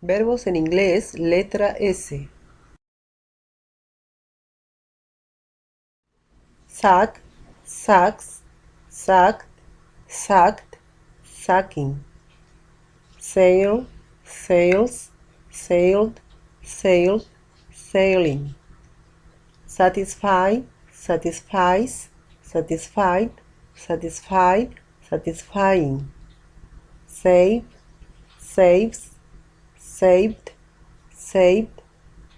Verbos en inglés, letra S. Suck, sucks, sucked, sucked, sucking. Sail, sails, sailed, sailed, sailing. Satisfy, satisfies, satisfied, satisfied, satisfying. Save, saves, saved, saved,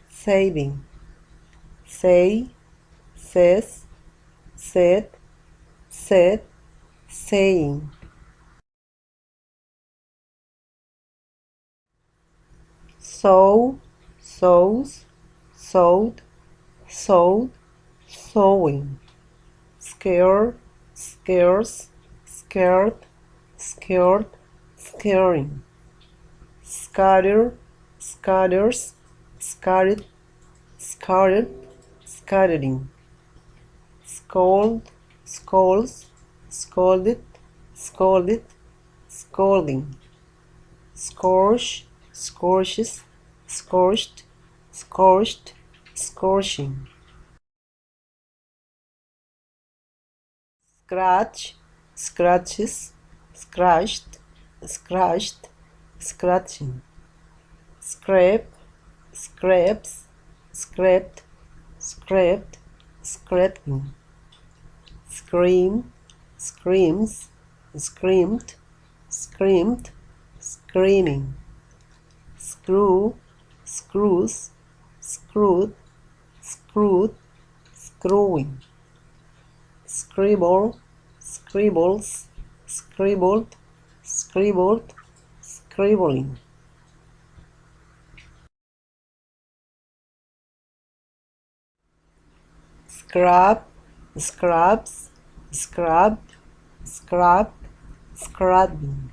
saving. Say, says, said, said, saying. Sow, sows, sowed, sowed, sowing. Scare, scares, scared, scared, scaring. Scatter, scatters, scattered, scattered, scattering. Scold, scolds, scolded, scolded, scolding. Scorch, scorches, scorched, scorched, scorching. Scratch, scratches, scratched, scratched, scratching. Scrape, scrapes, scraped, scraped, scraping. Scream, screams, screamed, screamed, screaming. Screw, screws, screwed, screwed, screwing. Scribble, scribbles, scribbled, scribbled, scribbling. Scrub, scrubs, scrubbed, scrubbed, scrubbing.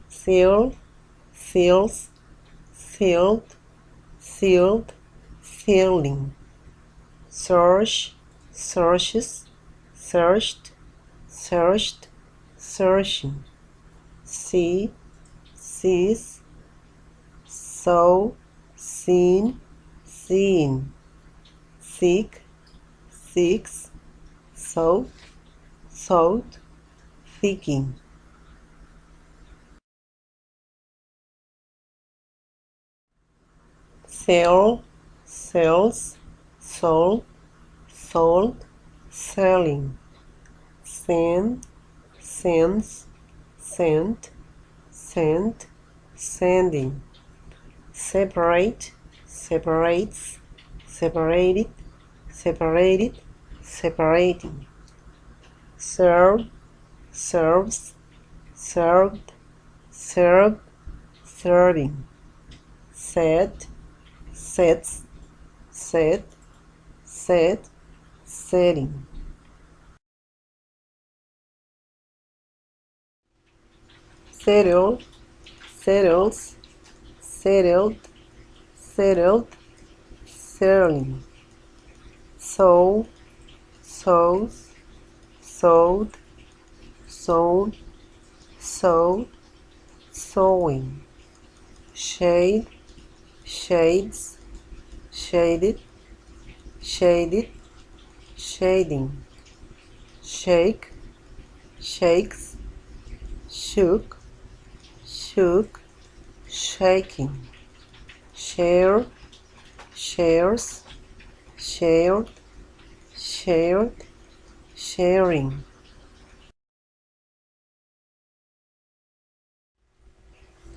Seal, seals, sealed, sealed, sealing. Search, searches, searched, searched, searching. See, sees, saw, seen, seeing. Seek, seeks, sought, sought, seeking. Sell, sells, sold, sold, selling. Send, sends, sent, sent, sending. Separate, separates, separated, separated, separating. Serve, serves, served, served, serving. Set, sets, set, set, setting. Settle, settles, settled, settled, settling. Sow, sows, sowed, sown, sowed, sowing. Shade, shades, shaded, shaded, shading. Shake, shakes, shook, shook, shaking. Share, shares, shared, shared, sharing.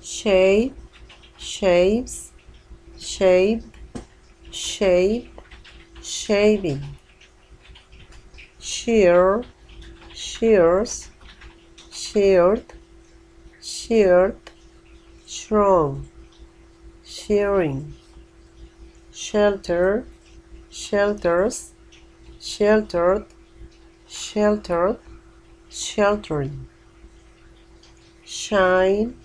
Shave, shaves, shaved, shaved, shaving. Shear, shears, sheared, sheared, shrunk. Shearing. Shelter, shelters, sheltered, sheltered, sheltering. Shine,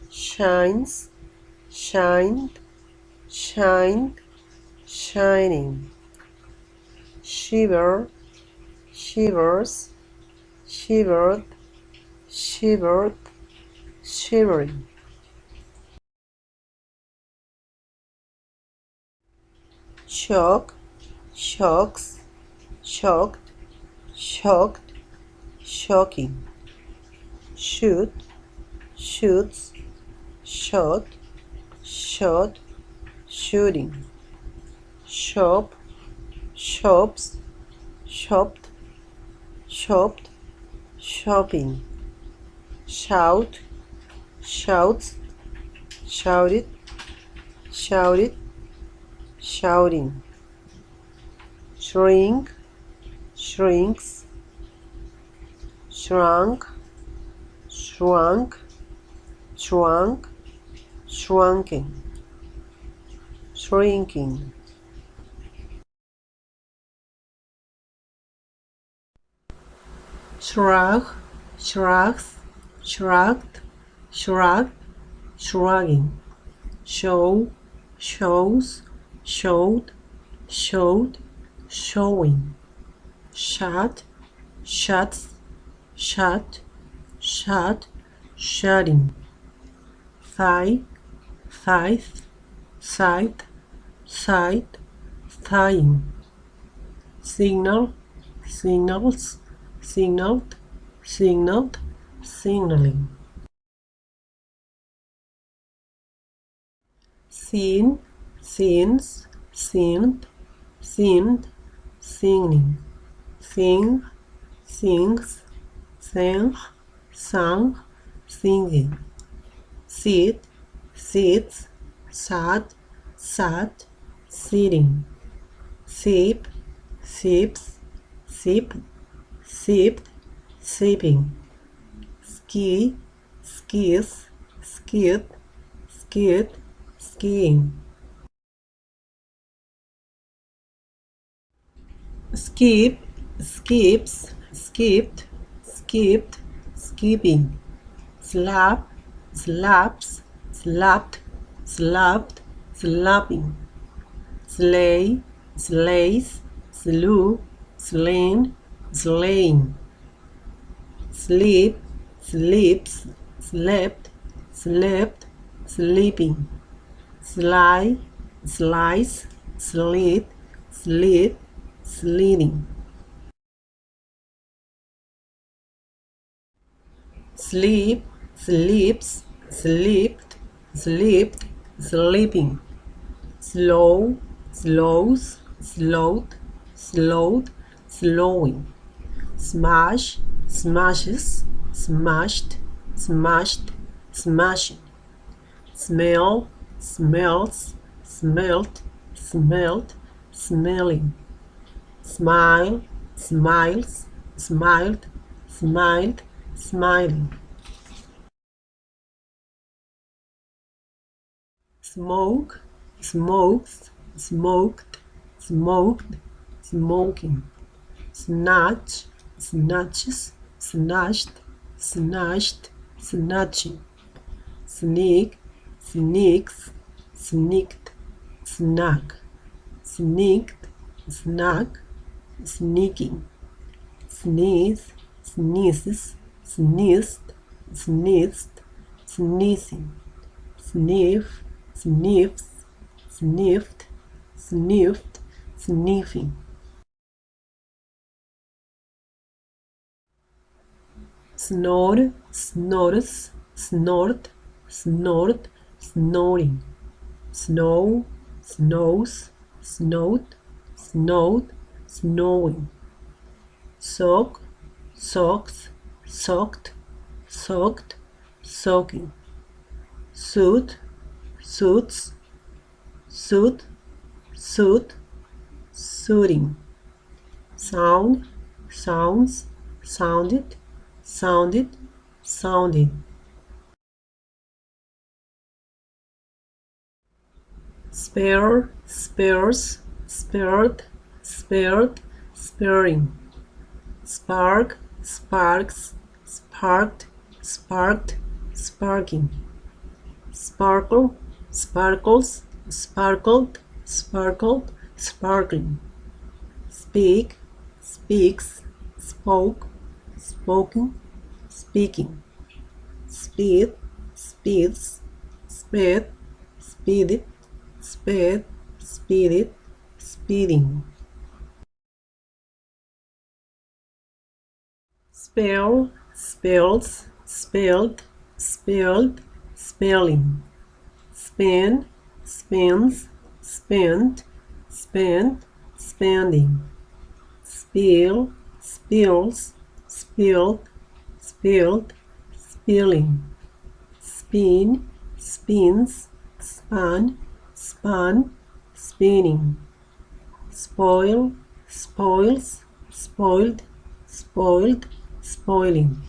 shines, shined, shined, shining. Shiver, shivers, shivered, shivered, shivering. shock, shocks, shocked, shocked, shocking, shoot, shoots, shot, shot, shooting, shop, shops, shopped, shopped, shopping, shout, shouts, shouted, shouted, shouting, shrink, shrinks, shrunk, shrunk, shrunk, shrunken, shrinking, shrug, shrugs, shrugged, shrugged, shrugging, show, shows, showed, showed, showing, shut, shuts, shut, shut, shutting, thigh, scythe, scythe, scythe, thighing, signal, signals, signaled, signaled, signaling, seen, scenes, seemed, seemed, singing, sing, sings, sang, sung, singing, sit, sits, sat, sat, sitting, sip, sips, sipped, sipped, sipping, ski, skis, skid, skid, skiing, skip, skips, skipped, skipped, skipping, slap, slaps, slapped, slapped, slapping, slay, slays, slew, slain, slaying, sleep, sleeps, slept, slept, sleeping, sly, slice, slit, slit, slitting, sleep, sleeps, sleeped, sleeped, sleeping, slow, slows, slowed, slowed, slowing, smash, smashes, smashed, smashed, smashing, smell, smells, smelt, smelt, smelling, smile, smiles, smiled, smiled, smiling, smoke, smokes, smoked, smoked, smoking, snatch, snatches, snatched, snatched, snatching, sneak, sneaks, sneaked, snack, sneaked, snack, sneaking, sneeze, sneezes, sneezed, sneezed, sneezing, sniff, sniffs, sniffed, sniffed, sniffing, snore, snores, snort, snored, snoring, snow, snows, snowed, snowed, snowing, sock, socks, socked, soaked, soaking, suit, suits, suit, suit, suiting, sound, sounds, sounded, sounded, sounding, spare, spares, spared, spared, sparing, spark, sparks, sparked, sparked, sparking, sparkle, sparkles, sparkled, sparkled, sparkling, speak, speaks, spoke, spoken, speaking, speed, speeds, sped, speeded, sped, speeded, speeding. Spell, spells, spelled, spelled, spelling. Spend, spends, spent, spent, spending. Spill, spills, spilled, spilled, spilling. Spin, spins, spun, spun, spinning. Spoil, spoils, spoiled, spoiled, spoiling.